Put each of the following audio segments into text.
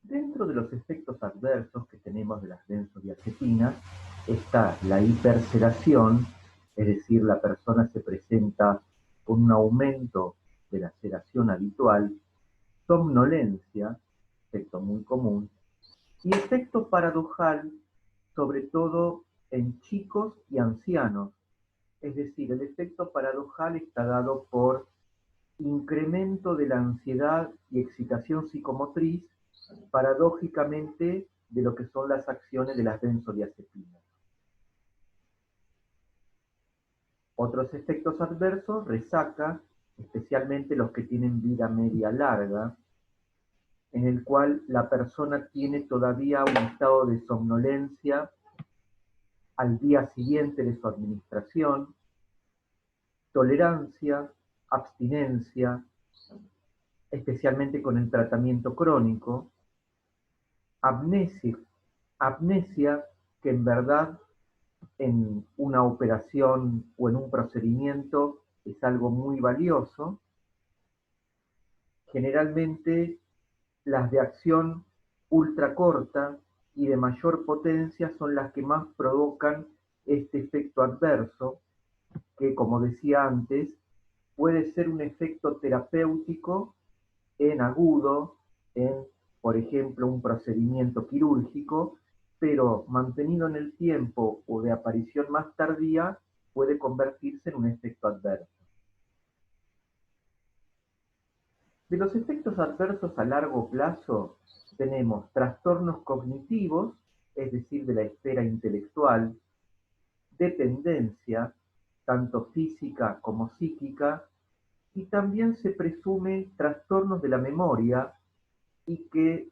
Dentro de los efectos adversos que tenemos de las benzodiazepinas está la hipersedación, es decir, la persona se presenta con un aumento de la sedación habitual, somnolencia, efecto muy común, y efecto paradojal, sobre todo en chicos y ancianos. Es decir, el efecto paradojal está dado por incremento de la ansiedad y excitación psicomotriz, paradójicamente, de lo que son las acciones de las benzodiazepinas. Otros efectos adversos, resaca, especialmente los que tienen vida media larga, en el cual la persona tiene todavía un estado de somnolencia al día siguiente de su administración, tolerancia, abstinencia, especialmente con el tratamiento crónico, amnesia que en verdad en una operación o en un procedimiento es algo muy valioso. Generalmente las de acción ultracorta y de mayor potencia son las que más provocan este efecto adverso, que como decía antes, puede ser un efecto terapéutico en agudo, en, por ejemplo, un procedimiento quirúrgico, pero mantenido en el tiempo o de aparición más tardía, puede convertirse en un efecto adverso. De los efectos adversos a largo plazo, tenemos trastornos cognitivos, es decir, de la esfera intelectual, dependencia, tanto física como psíquica, y también se presume trastornos de la memoria y que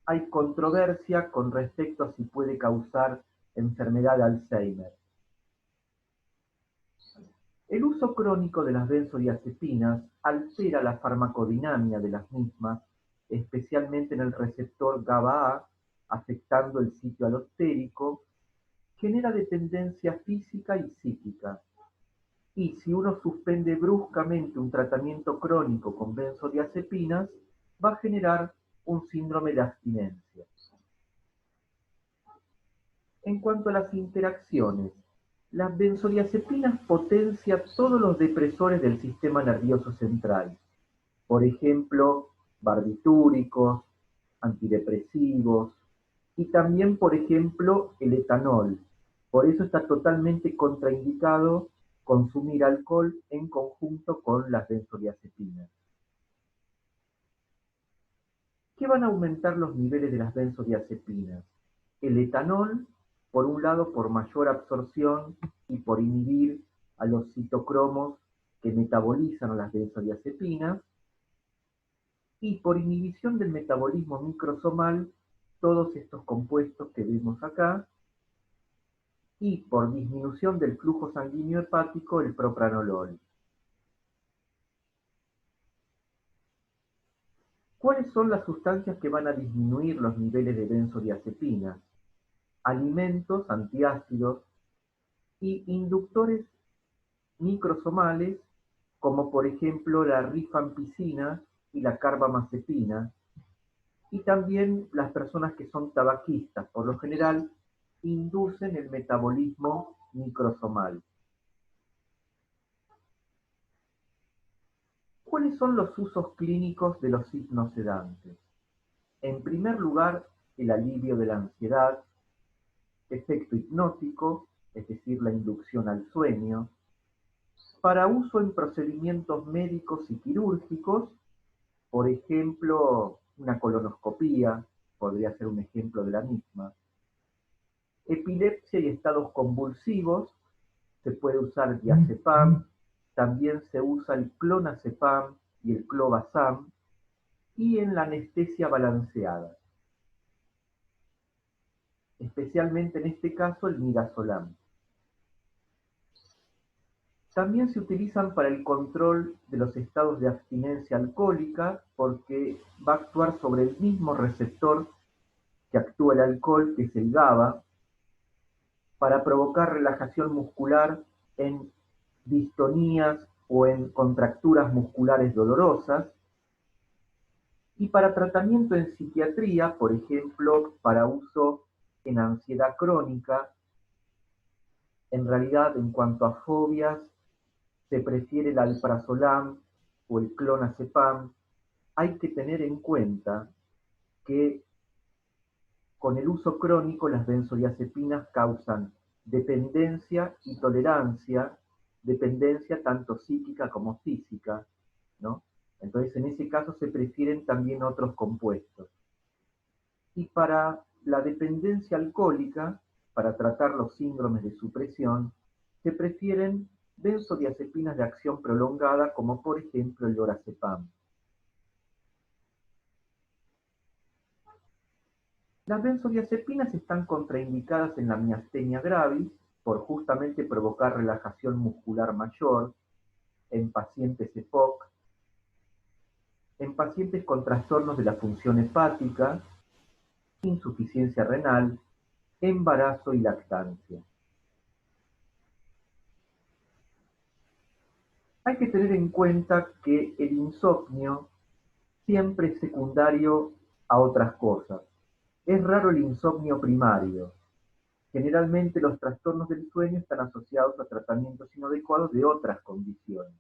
hay controversia con respecto a si puede causar enfermedad de Alzheimer. El uso crónico de las benzodiazepinas altera la farmacodinámica de las mismas, especialmente en el receptor GABA-A, afectando el sitio alostérico, genera dependencia física y psíquica. Y si uno suspende bruscamente un tratamiento crónico con benzodiazepinas, va a generar un síndrome de abstinencia. En cuanto a las interacciones, las benzodiazepinas potencian todos los depresores del sistema nervioso central, por ejemplo, barbitúricos, antidepresivos y también, por ejemplo, el etanol. Por eso está totalmente contraindicado consumir alcohol en conjunto con las benzodiazepinas. ¿Qué van a aumentar los niveles de las benzodiazepinas? El etanol, por un lado, por mayor absorción y por inhibir a los citocromos que metabolizan a las benzodiazepinas, y por inhibición del metabolismo microsomal, todos estos compuestos que vemos acá, y por disminución del flujo sanguíneo hepático, el propranolol. ¿Cuáles son las sustancias que van a disminuir los niveles de benzodiazepinas? Alimentos antiácidos y inductores microsomales, como por ejemplo la rifampicina y la carbamazepina, y también las personas que son tabaquistas, por lo general, inducen el metabolismo microsomal. ¿Cuáles son los usos clínicos de los hipnosedantes? En primer lugar, el alivio de la ansiedad, efecto hipnótico, es decir, la inducción al sueño, para uso en procedimientos médicos y quirúrgicos, por ejemplo, una colonoscopía, podría ser un ejemplo de la misma. Epilepsia y estados convulsivos, se puede usar diazepam, también se usa el clonazepam y el clobazam, y en la anestesia balanceada, especialmente en este caso el midazolam. También se utilizan para el control de los estados de abstinencia alcohólica porque va a actuar sobre el mismo receptor que actúa el alcohol, que es el GABA, para provocar relajación muscular en distonías o en contracturas musculares dolorosas. Y para tratamiento en psiquiatría, por ejemplo, para uso en ansiedad crónica, en realidad en cuanto a fobias, se prefiere el alprazolam o el clonazepam. Hay que tener en cuenta que con el uso crónico las benzodiazepinas causan dependencia y tolerancia, dependencia tanto psíquica como física, ¿no? Entonces en ese caso se prefieren también otros compuestos. Y para la dependencia alcohólica, para tratar los síndromes de supresión, se prefieren benzodiazepinas de acción prolongada como por ejemplo el lorazepam. Las benzodiazepinas están contraindicadas en la miastenia gravis por justamente provocar relajación muscular mayor en pacientes EPOC, en pacientes con trastornos de la función hepática, insuficiencia renal, embarazo y lactancia. Hay que tener en cuenta que el insomnio siempre es secundario a otras cosas. Es raro el insomnio primario. Generalmente los trastornos del sueño están asociados a tratamientos inadecuados de otras condiciones.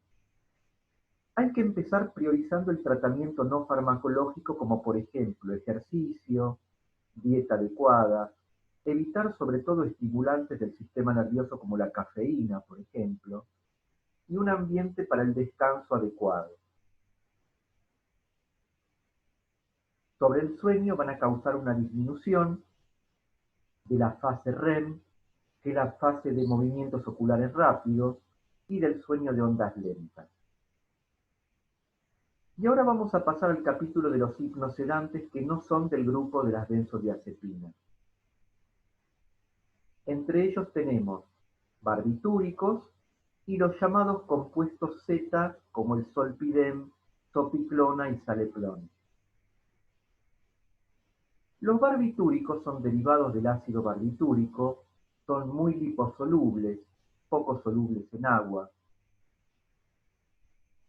Hay que empezar priorizando el tratamiento no farmacológico como por ejemplo ejercicio, dieta adecuada, evitar sobre todo estimulantes del sistema nervioso como la cafeína, por ejemplo, y un ambiente para el descanso adecuado. Sobre el sueño van a causar una disminución de la fase REM, que es la fase de movimientos oculares rápidos, y del sueño de ondas lentas. Y ahora vamos a pasar al capítulo de los hipnosedantes que no son del grupo de las benzodiazepinas. Entre ellos tenemos barbitúricos y los llamados compuestos Z como el solpidem, zopiclona y saleplón. Los barbitúricos son derivados del ácido barbitúrico, son muy liposolubles, poco solubles en agua.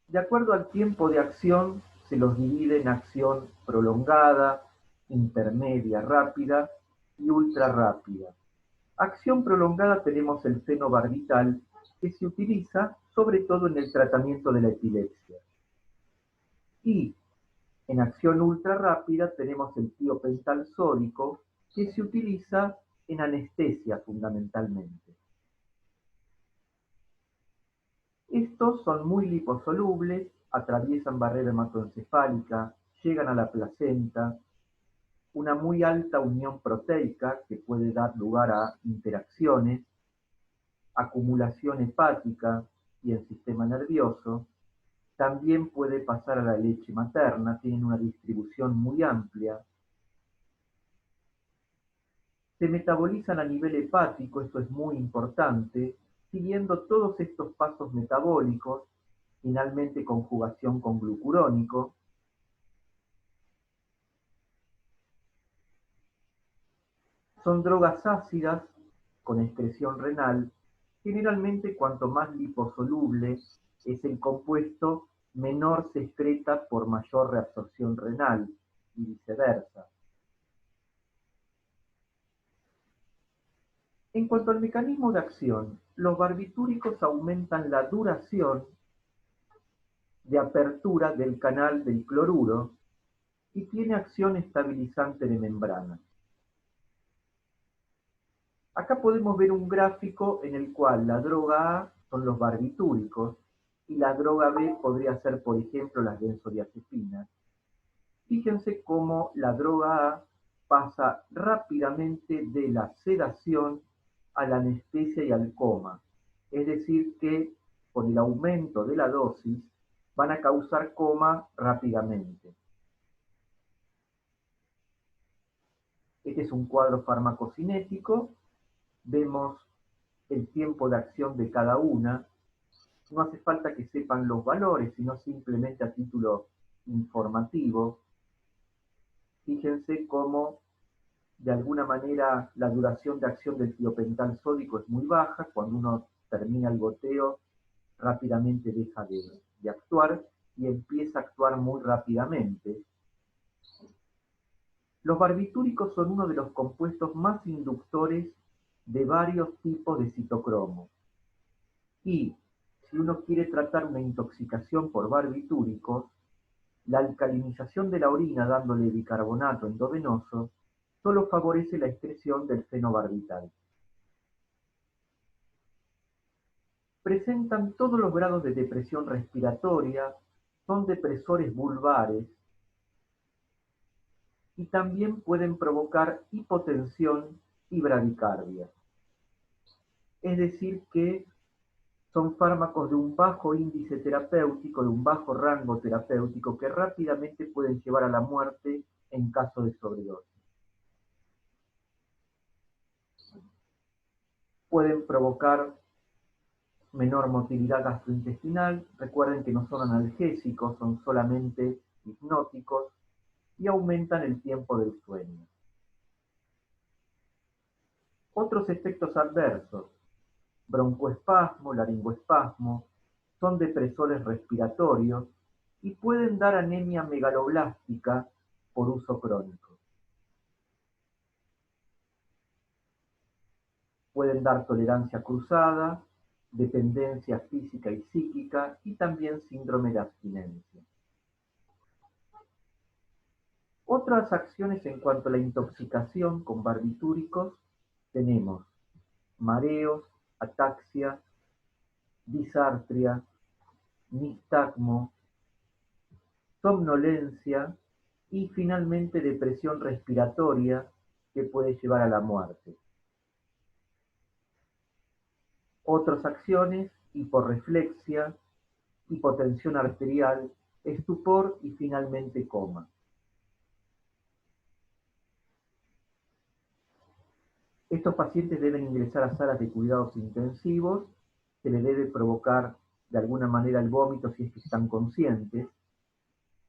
De acuerdo al tiempo de acción, se los divide en acción prolongada, intermedia rápida y ultra rápida. Acción prolongada tenemos el fenobarbital, que se utiliza sobre todo en el tratamiento de la epilepsia. Y en acción ultra rápida tenemos el tiopental sódico, que se utiliza en anestesia fundamentalmente. Estos son muy liposolubles, atraviesan barrera hematoencefálica, llegan a la placenta, una muy alta unión proteica que puede dar lugar a interacciones, acumulación hepática y el sistema nervioso. También puede pasar a la leche materna, tienen una distribución muy amplia. Se metabolizan a nivel hepático, esto es muy importante, siguiendo todos estos pasos metabólicos, finalmente conjugación con glucurónico. Son drogas ácidas con excreción renal. Generalmente cuanto más liposoluble es el compuesto, menor se excreta por mayor reabsorción renal y viceversa. En cuanto al mecanismo de acción, los barbitúricos aumentan la duración de apertura del canal del cloruro y tiene acción estabilizante de membrana. Acá podemos ver un gráfico en el cual la droga A son los barbitúricos y la droga B podría ser, por ejemplo, las benzodiazepinas. Fíjense cómo la droga A pasa rápidamente de la sedación a la anestesia y al coma. Es decir, que con el aumento de la dosis van a causar coma rápidamente. Este es un cuadro farmacocinético. Vemos el tiempo de acción de cada una. No hace falta que sepan los valores, sino simplemente a título informativo. Fíjense cómo de alguna manera la duración de acción del tiopental sódico es muy baja. Cuando uno termina el goteo, rápidamente deja de actuar y empieza a actuar muy rápidamente. Los barbitúricos son uno de los compuestos más inductores de varios tipos de citocromo. Y si uno quiere tratar una intoxicación por barbitúricos, la alcalinización de la orina dándole bicarbonato endovenoso solo favorece la excreción del fenobarbital. Presentan todos los grados de depresión respiratoria, son depresores vulvares y también pueden provocar hipotensión y bradicardia. Es decir que son fármacos de un bajo índice terapéutico, de un bajo rango terapéutico, que rápidamente pueden llevar a la muerte en caso de sobredosis. Pueden provocar menor motilidad gastrointestinal. Recuerden que no son analgésicos, son solamente hipnóticos y aumentan el tiempo del sueño. Otros efectos adversos: broncoespasmo, laringoespasmo, son depresores respiratorios y pueden dar anemia megaloblástica por uso crónico. Pueden dar tolerancia cruzada, dependencia física y psíquica y también síndrome de abstinencia. Otras acciones en cuanto a la intoxicación con barbitúricos tenemos mareos, ataxia, disartria, nistagmo, somnolencia y finalmente depresión respiratoria que puede llevar a la muerte. Otras acciones: hiporreflexia, hipotensión arterial, estupor y finalmente coma. Estos pacientes deben ingresar a salas de cuidados intensivos, se les debe provocar de alguna manera el vómito si es que están conscientes,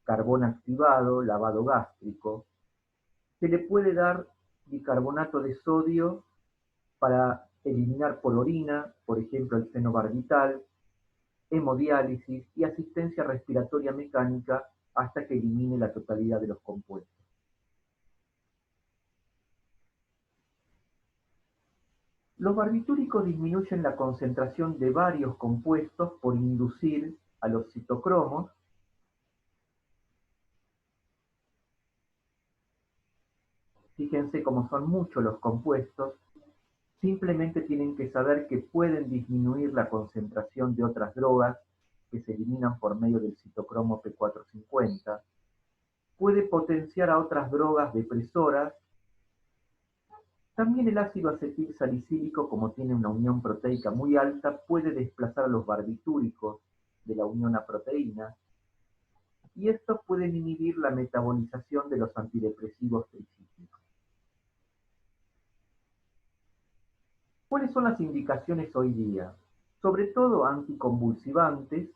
carbón activado, lavado gástrico. Se le puede dar bicarbonato de sodio para eliminar por orina, por ejemplo el fenobarbital, hemodiálisis y asistencia respiratoria mecánica hasta que elimine la totalidad de los compuestos. Los barbitúricos disminuyen la concentración de varios compuestos por inducir a los citocromos. Fíjense cómo son muchos los compuestos. Simplemente tienen que saber que pueden disminuir la concentración de otras drogas que se eliminan por medio del citocromo P450. Puede potenciar a otras drogas depresoras. También el ácido acetil salicílico, como tiene una unión proteica muy alta, puede desplazar a los barbitúricos de la unión a proteínas, y esto puede inhibir la metabolización de los antidepresivos tricíclicos. ¿Cuáles son las indicaciones hoy día? Sobre todo anticonvulsivantes,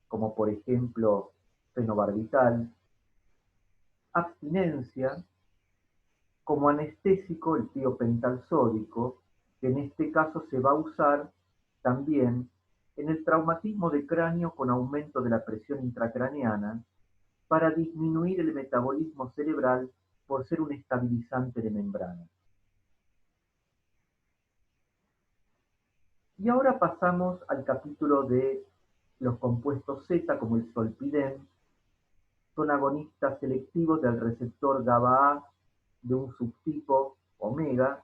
como por ejemplo fenobarbital, abstinencia, como anestésico el tiopental sódico, que en este caso se va a usar también en el traumatismo de cráneo con aumento de la presión intracraneana para disminuir el metabolismo cerebral por ser un estabilizante de membrana. Y ahora pasamos al capítulo de los compuestos Z, como el zolpidem. Son agonistas selectivos del receptor GABA-A de un subtipo omega.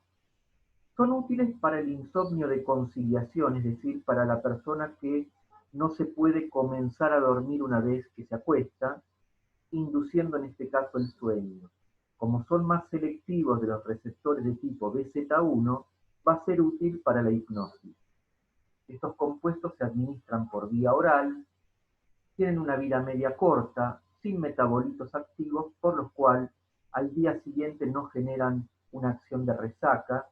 Son útiles para el insomnio de conciliación, es decir, para la persona que no se puede comenzar a dormir una vez que se acuesta, induciendo en este caso el sueño. Como son más selectivos de los receptores de tipo BZ1, va a ser útil para la hipnosis. Estos compuestos se administran por vía oral, tienen una vida media corta, sin metabolitos activos, por lo cual al día siguiente no generan una acción de resaca.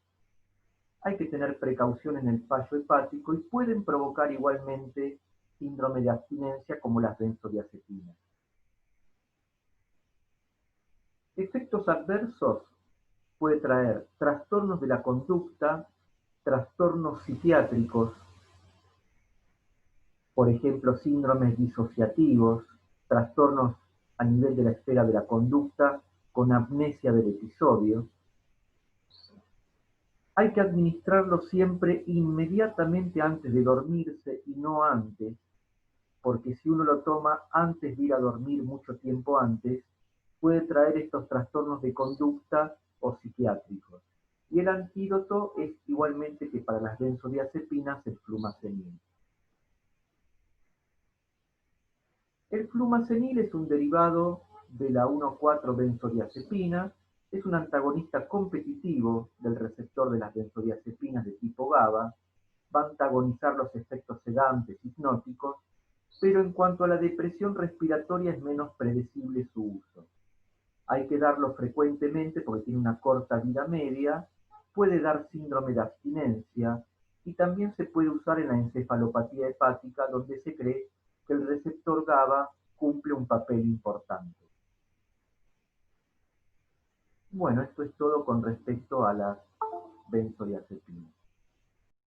Hay que tener precaución en el fallo hepático y pueden provocar igualmente síndrome de abstinencia como las benzodiazepinas. Efectos adversos: puede traer trastornos de la conducta, trastornos psiquiátricos, por ejemplo síndromes disociativos, trastornos a nivel de la esfera de la conducta con amnesia del episodio. Hay que administrarlo siempre inmediatamente antes de dormirse y no antes, porque si uno lo toma antes de ir a dormir mucho tiempo antes, puede traer estos trastornos de conducta o psiquiátricos. Y el antídoto es igualmente que para las benzodiazepinas el flumazenil. El flumazenil es un derivado de la 1,4-benzodiazepina, es un antagonista competitivo del receptor de las benzodiazepinas de tipo GABA, va a antagonizar los efectos sedantes, hipnóticos, pero en cuanto a la depresión respiratoria es menos predecible su uso. Hay que darlo frecuentemente porque tiene una corta vida media, puede dar síndrome de abstinencia y también se puede usar en la encefalopatía hepática donde se cree que el receptor GABA cumple un papel importante. Bueno, esto es todo con respecto a las benzodiazepinas.